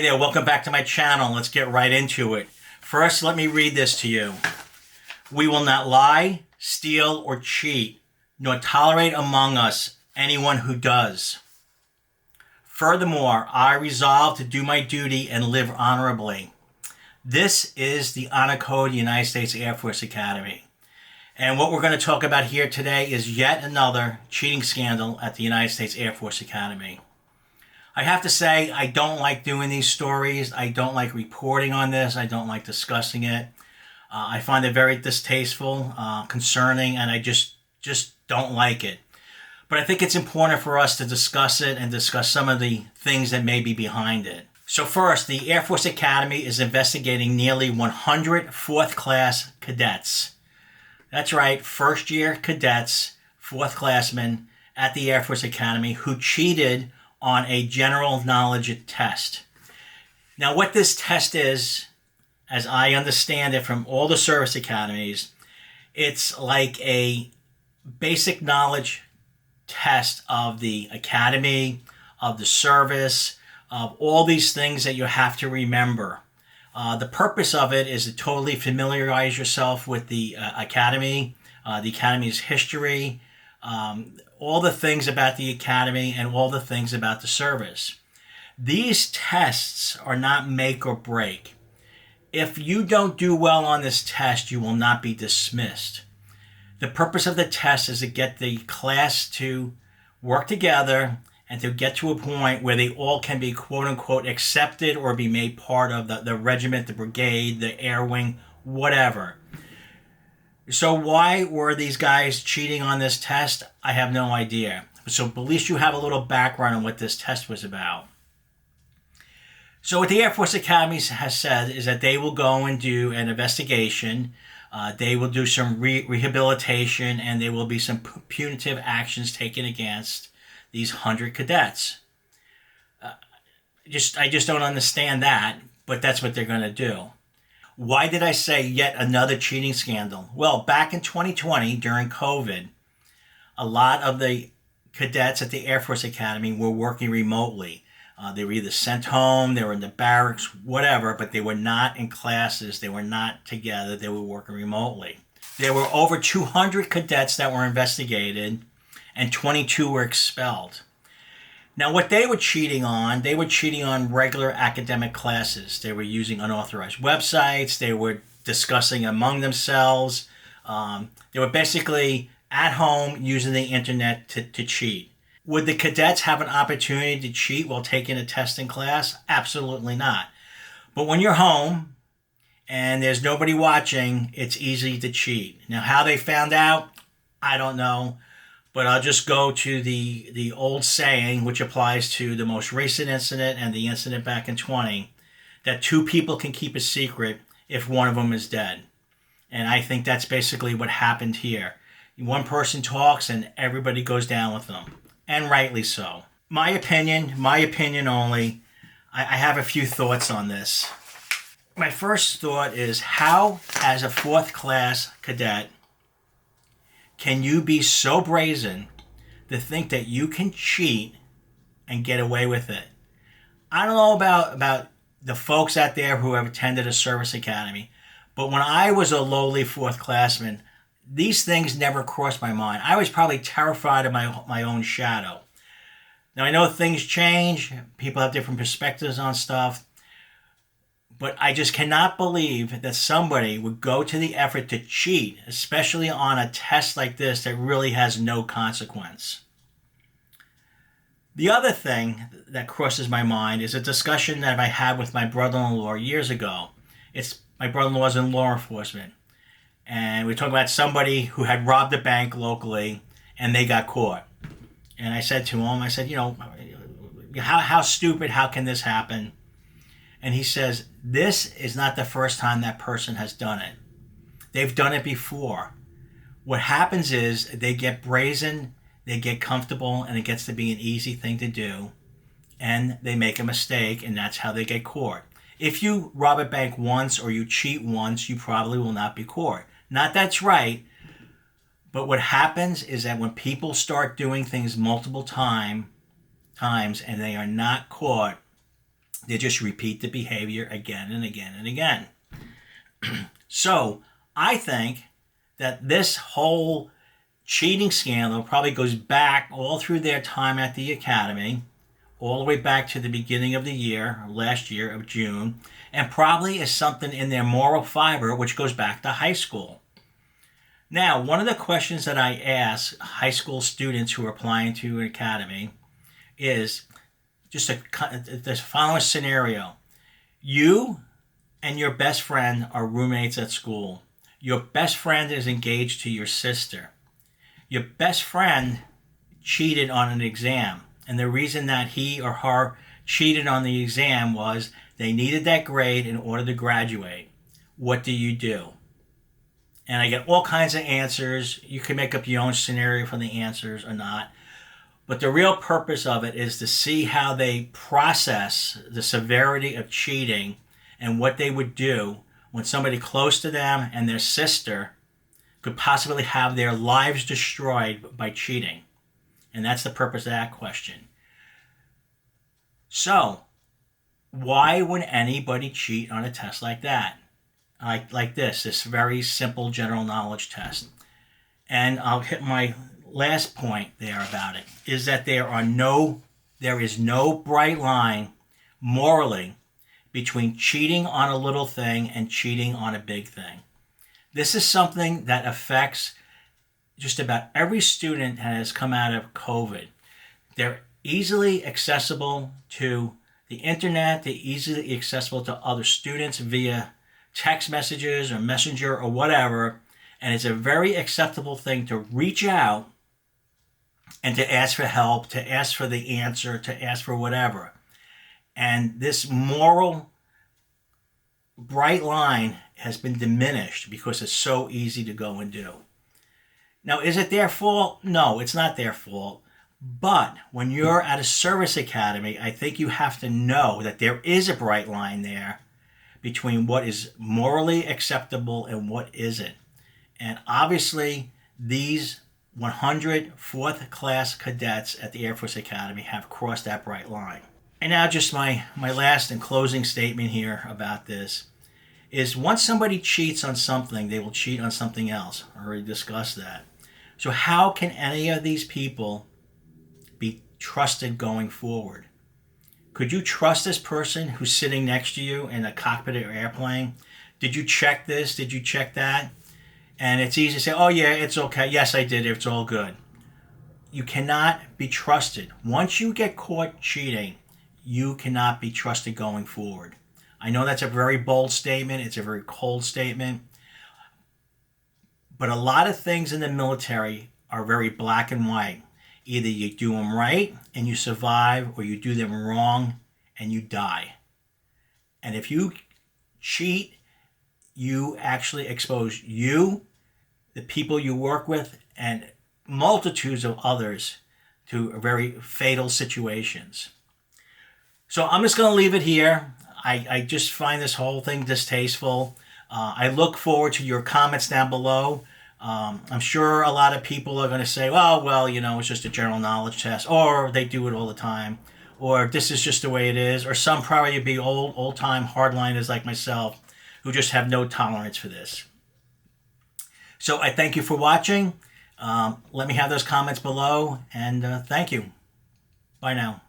Hey there, welcome back to my channel. Let's get right into it. First, let me read this to you. We will not lie, steal, or cheat, nor tolerate among us anyone who does. Furthermore, I resolve to do my duty and live honorably. This is the Honor Code of the United States Air Force Academy. And what we're going to talk about here today is yet another cheating scandal at the United States Air Force Academy. I have to say, I don't like doing these stories. I don't like reporting on this. I don't like discussing it. I find it very distasteful, concerning, and I just don't like it. But I think it's important for us to discuss it and discuss some of the things that may be behind it. So first, the Air Force Academy is investigating nearly 100 fourth-class cadets. That's right, first-year cadets, fourth-classmen at the Air Force Academy who cheated on a general knowledge test. Now, what this test is, as I understand it from all the service academies, it's like a basic knowledge test of the academy, of the service, of all these things that you have to remember. The purpose of it is to totally familiarize yourself with the academy, the academy's history, all the things about the academy, and all the things about the service. These tests are not make or break. If you don't do well on this test, you will not be dismissed. The purpose of the test is to get the class to work together and to get to a point where they all can be quote-unquote accepted or be made part of the regiment, the brigade, the air wing, whatever. So why were these guys cheating on this test? I have no idea. So at least you have a little background on what this test was about. So what the Air Force Academy has said is that they will go and do an investigation. They will do some rehabilitation, and there will be some punitive actions taken against these 100 cadets. I just don't understand that, but that's what they're going to do. Why did I say yet another cheating scandal? Well, back in 2020, during COVID, a lot of the cadets at the Air Force Academy were working remotely. They were either sent home, they were in the barracks, whatever, but they were not in classes, they were not together, they were working remotely. There were over 200 cadets that were investigated, and 22 were expelled. Now, what they were cheating on regular academic classes. They were using unauthorized websites. They were discussing among themselves. They were basically at home using the internet to cheat. Would the cadets have an opportunity to cheat while taking a test in class? Absolutely not. But when you're home and there's nobody watching, it's easy to cheat. Now, how they found out, I don't know. But I'll just go to the old saying, which applies to the most recent incident and the incident back in 20, that two people can keep a secret if one of them is dead. And I think that's basically what happened here. One person talks and everybody goes down with them. And rightly so. My opinion only, I have a few thoughts on this. My first thought is, how, as a fourth class cadet, can you be so brazen to think that you can cheat and get away with it? I don't know about the folks out there who have attended a service academy, but when I was a lowly fourth classman, these things never crossed my mind. I was probably terrified of my own shadow. Now, I know things change. People have different perspectives on stuff. But I just cannot believe that somebody would go to the effort to cheat, especially on a test like this that really has no consequence. The other thing that crosses my mind is a discussion that I had with my brother-in-law years ago. My brother-in-law's in law enforcement. And we were talking about somebody who had robbed a bank locally and they got caught. And I said to him, how stupid, how can this happen? And he says, this is not the first time that person has done it. They've done it before. What happens is they get brazen, they get comfortable, and it gets to be an easy thing to do. And they make a mistake, and that's how they get caught. If you rob a bank once or you cheat once, you probably will not be caught. Not that's right, but what happens is that when people start doing things multiple times and they are not caught, They just repeat the behavior again and again and again. So I think that this whole cheating scandal probably goes back all through their time at the academy, all the way back to the beginning of the year, last year of June, and probably is something in their moral fiber which goes back to high school. Now, one of the questions that I ask high school students who are applying to an academy is just this following scenario. You and your best friend are roommates at school. Your best friend is engaged to your sister. Your best friend cheated on an exam, and the reason that he or her cheated on the exam was they needed that grade in order to graduate. What do you do? And I get all kinds of answers. You can make up your own scenario for the answers or not. But the real purpose of it is to see how they process the severity of cheating and what they would do when somebody close to them and their sister could possibly have their lives destroyed by cheating. And that's the purpose of that question. So, why would anybody cheat on a test like that? Like this very simple general knowledge test. And I'll hit my last point there about it, is that there is no bright line morally between cheating on a little thing and cheating on a big thing. This is something that affects just about every student that has come out of COVID. They're easily accessible to the internet. They're easily accessible to other students via text messages or messenger or whatever. And it's a very acceptable thing to reach out and to ask for help, to ask for the answer, to ask for whatever. And this moral bright line has been diminished because it's so easy to go and do. Now, is it their fault? No, it's not their fault. But when you're at a service academy, I think you have to know that there is a bright line there between what is morally acceptable and what isn't. And obviously, these 100 fourth class cadets at the Air Force Academy have crossed that bright line. And now just my last and closing statement here about this is once somebody cheats on something, they will cheat on something else. I already discussed that. So how can any of these people be trusted going forward? Could you trust this person who's sitting next to you in a cockpit of your airplane? Did you check this? Did you check that? And it's easy to say, oh yeah, it's okay. Yes, I did. It's all good. You cannot be trusted. Once you get caught cheating, you cannot be trusted going forward. I know that's a very bold statement. It's a very cold statement. But a lot of things in the military are very black and white. Either you do them right and you survive, or you do them wrong and you die. And if you cheat, you actually expose you, the people you work with, and multitudes of others to very fatal situations. So I'm just going to leave it here. I just find this whole thing distasteful. I look forward to your comments down below. I'm sure a lot of people are going to say, well, it's just a general knowledge test, or they do it all the time, or this is just the way it is, or some probably be old-time hardliners like myself who just have no tolerance for this. So I thank you for watching. Let me have those comments below, and thank you. Bye now.